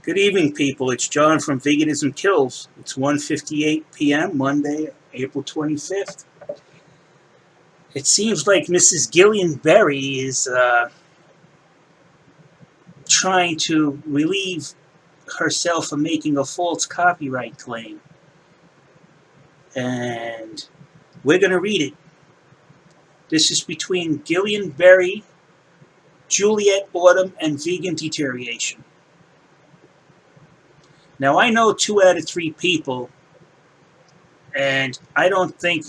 Good evening, people. It's John from Veganism KILLS. It's 1:58 p.m. Monday, April 25th. It seems like Mrs. Gillian Berry is trying to relieve herself of making a false copyright claim. And we're going to read it. This is between Gillian Berry, Juliette Autumn, and Vegan Deterioration. Now, I know 2 out of 3 people, and I don't think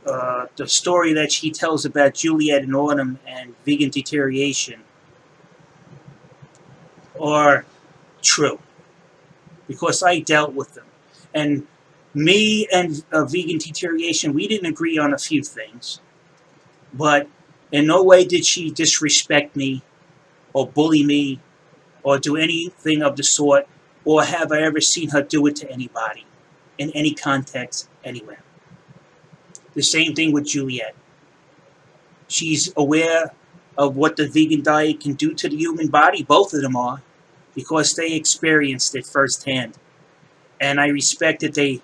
the story that she tells about Juliette and Autumn and Vegan Deterioration are true, because I dealt with them. And me and Vegan Deterioration, we didn't agree on a few things, but in no way did she disrespect me or bully me or do anything of the sort, or have I ever seen her do it to anybody in any context anywhere. The same thing with Juliette. She's aware of what the vegan diet can do to the human body. Both of them are, because they experienced it firsthand. And I respect that they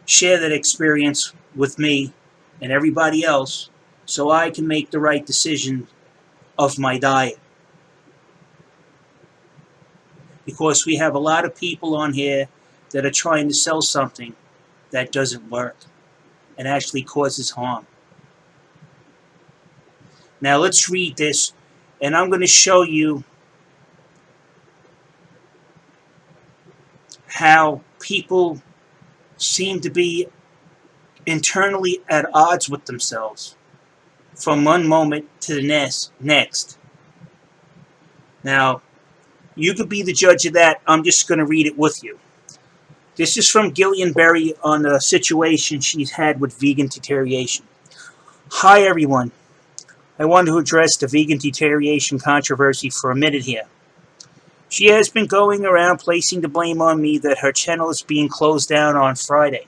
share that experience with me and everybody else, so I can make the right decision of my diet. Because we have a lot of people on here that are trying to sell something that doesn't work and actually causes harm. Now let's read this, and I'm going to show you how people seem to be internally at odds with themselves from one moment to the next. Now, you could be the judge of that. I'm just going to read it with you. This is from Gillian Berry on a situation she's had with Vegan Deterioration. Hi, everyone. I want to address the Vegan Deterioration controversy for a minute here. She has been going around placing the blame on me that her channel is being closed down on Friday.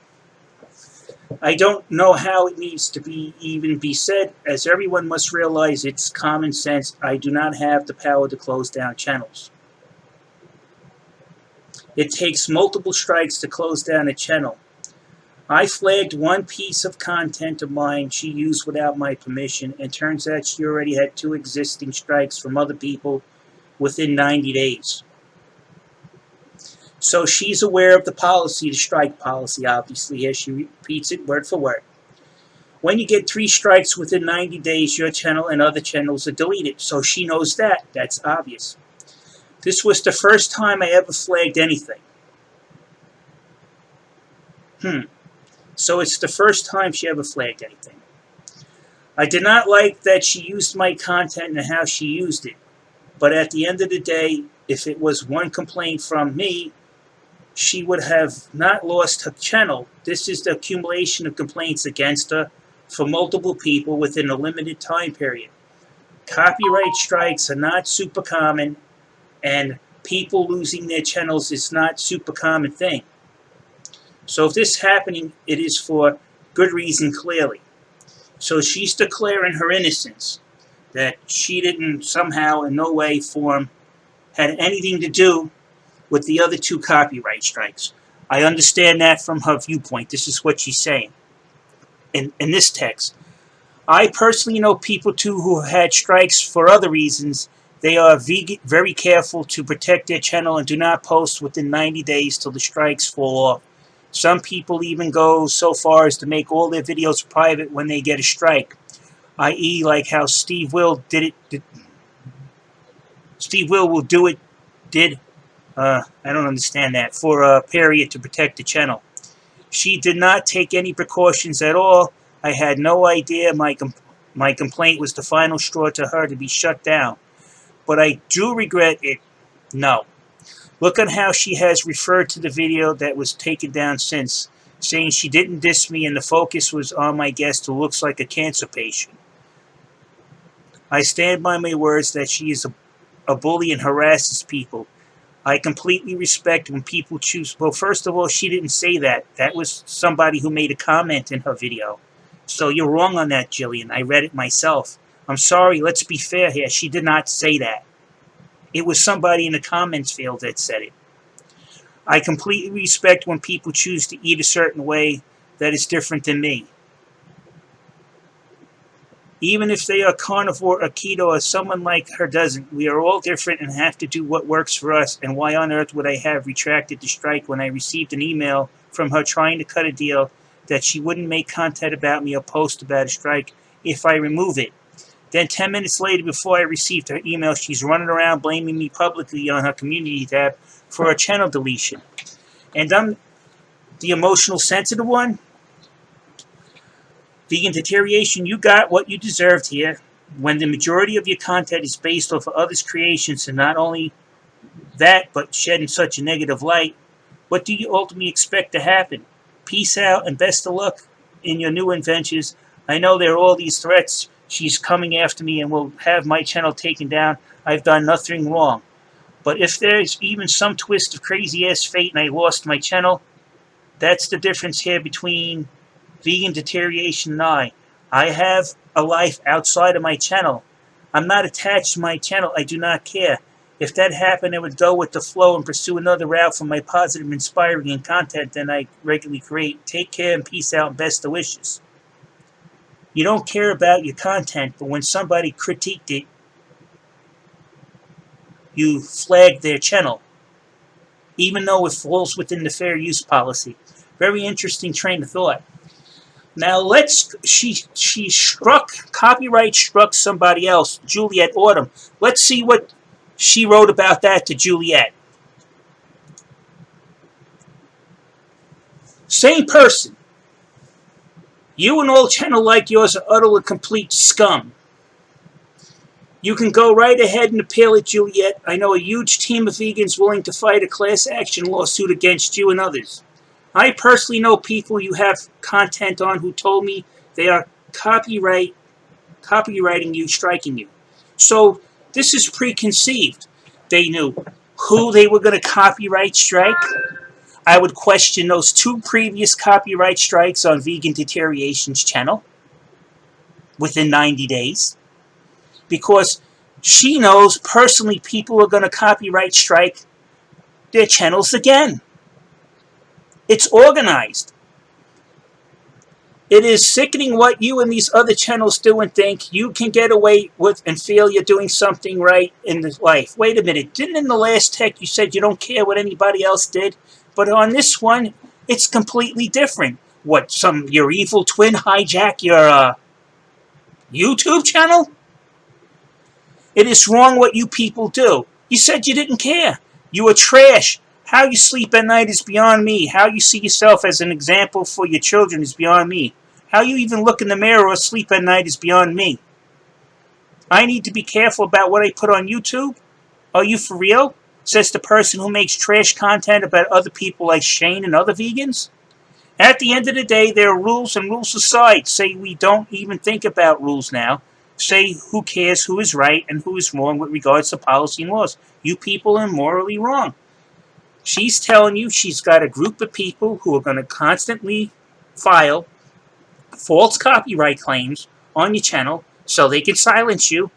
I don't know how it needs to even be said, as everyone must realize it's common sense. I do not have the power to close down channels. It takes multiple strikes to close down a channel. I flagged one piece of content of mine she used without my permission, and turns out she already had 2 existing strikes from other people within 90 days. So she's aware of the policy, the strike policy, obviously. Here she repeats it word for word. When you get 3 strikes within 90 days, your channel and other channels are deleted. So she knows that. That's obvious. This was the first time I ever flagged anything. So it's the first time she ever flagged anything. I did not like that she used my content and how she used it. But at the end of the day, if it was one complaint from me, she would have not lost her channel. This is the accumulation of complaints against her for multiple people within a limited time period. Copyright strikes are not super common, and people losing their channels is not super common thing. So if this is happening, it is for good reason, clearly. So she's declaring her innocence, that she didn't somehow, in no way, form, had anything to do with the other 2 copyright strikes. I understand that from her viewpoint. This is what she's saying in this text. I personally know people, too, who had strikes for other reasons. They are very careful to protect their channel and do not post within 90 days till the strikes fall off. Some people even go so far as to make all their videos private when they get a strike, i.e. like how Steve Will did it. Steve Will do it, I don't understand that, for a period to protect the channel. She did not take any precautions at all. I had no idea my complaint was the final straw to her to be shut down. But I do regret it. No. Look at how she has referred to the video that was taken down since, saying she didn't diss me and the focus was on my guest who looks like a cancer patient. I stand by my words that she is a bully and harasses people. I completely respect when people choose. Well, first of all, she didn't say that. That was somebody who made a comment in her video. So you're wrong on that, Gillian. I read it myself. I'm sorry, let's be fair here. She did not say that. It was somebody in the comments field that said it. I completely respect when people choose to eat a certain way that is different than me. Even if they are carnivore or keto or someone like her doesn't, we are all different and have to do what works for us. And why on earth would I have retracted the strike when I received an email from her trying to cut a deal that she wouldn't make content about me or post about a strike if I remove it? Then 10 minutes later, before I received her email, she's running around blaming me publicly on her community tab for a channel deletion. And I'm the emotional sensitive one. Vegan Deterioration, you got what you deserved here. When the majority of your content is based off of others' creations, and not only that, but shedding such a negative light, what do you ultimately expect to happen? Peace out and best of luck in your new adventures. I know there are all these threats. She's coming after me and will have my channel taken down. I've done nothing wrong. But if there's even some twist of crazy-ass fate and I lost my channel, that's the difference here between Vegan Deterioration and I. I have a life outside of my channel. I'm not attached to my channel. I do not care. If that happened, I would go with the flow and pursue another route for my positive, inspiring, and content than I regularly create. Take care and peace out and best of wishes. You don't care about your content, but when somebody critiqued it, you flagged their channel, even though it falls within the fair use policy. Very interesting train of thought. Now she copyright struck somebody else, Juliette Autumn. Let's see what she wrote about that to Juliette. Same person. You and all channel like yours are utter and complete scum. You can go right ahead and appeal it, Juliette. I know a huge team of vegans willing to fight a class action lawsuit against you and others. I personally know people you have content on who told me they are copyrighting you, striking you. So this is preconceived. They knew who they were going to copyright strike. I would question those 2 previous copyright strikes on Vegan Deterioration's channel within 90 days. Because she knows personally people are going to copyright strike their channels again. It's organized. It is sickening what you and these other channels do and think you can get away with and feel you're doing something right in this life. Wait a minute. Didn't in the last tech you said you don't care what anybody else did? But on this one, it's completely different. What, your evil twin hijack your YouTube channel? It is wrong what you people do. You said you didn't care. You are trash. How you sleep at night is beyond me. How you see yourself as an example for your children is beyond me. How you even look in the mirror or sleep at night is beyond me. I need to be careful about what I put on YouTube? Are you for real? Says the person who makes trash content about other people like Shane and other vegans. At the end of the day, there are rules, and rules aside, say we don't even think about rules now. Say who cares who is right and who is wrong with regards to policy and laws. You people are morally wrong. She's telling you she's got a group of people who are going to constantly file false copyright claims on your channel so they can silence you.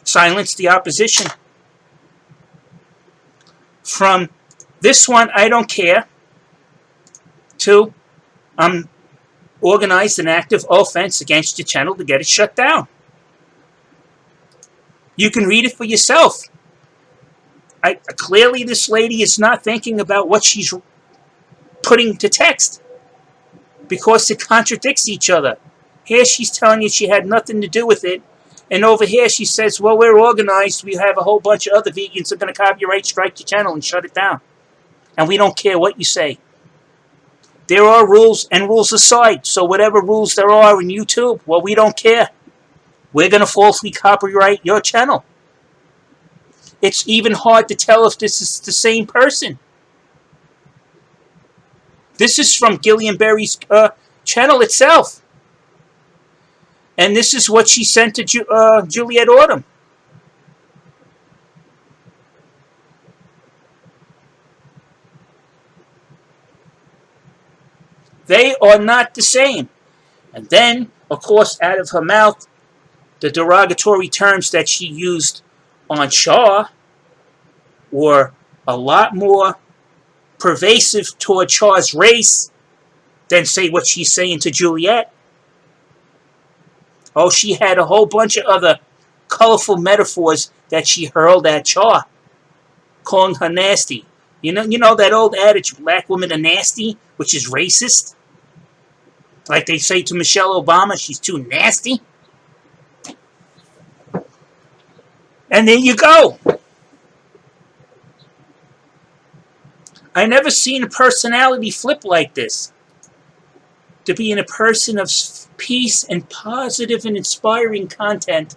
Silence the opposition. From this one, I don't care, to I'm organized an active offense against your channel to get it shut down. You can read it for yourself. Clearly, this lady is not thinking about what she's putting to text because it contradicts each other. Here she's telling you she had nothing to do with it, and over here she says, well, we're organized. We have a whole bunch of other vegans that are going to copyright strike your channel and shut it down. And we don't care what you say. There are rules, and rules aside. So whatever rules there are in YouTube, well, we don't care. We're going to falsely copyright your channel. It's even hard to tell if this is the same person. This is from Gillian Berry's channel itself. And this is what she sent to Juliette Autumn. They are not the same. And then, of course, out of her mouth, the derogatory terms that she used on Shaw were a lot more pervasive toward Shaw's race than, say, what she's saying to Juliette. Oh, she had a whole bunch of other colorful metaphors that she hurled at Shaw, calling her nasty. You know that old adage, black women are nasty, which is racist? Like they say to Michelle Obama, she's too nasty. And there you go. I never seen a personality flip like this. To be in a person of peace and positive and inspiring content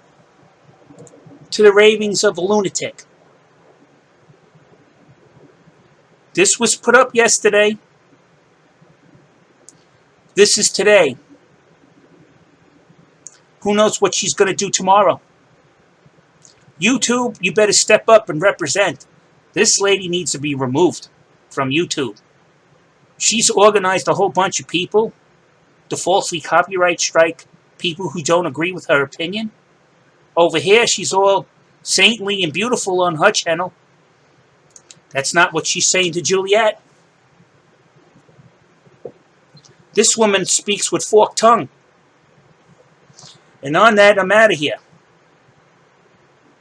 to the ravings of a lunatic. This was put up yesterday. This is today. Who knows what she's going to do tomorrow? YouTube, you better step up and represent. This lady needs to be removed from YouTube. She's organized a whole bunch of people to falsely copyright strike people who don't agree with her opinion. Over here, she's all saintly and beautiful on her channel. That's not what she's saying to Juliette. This woman speaks with forked tongue. And on that, I'm out of here.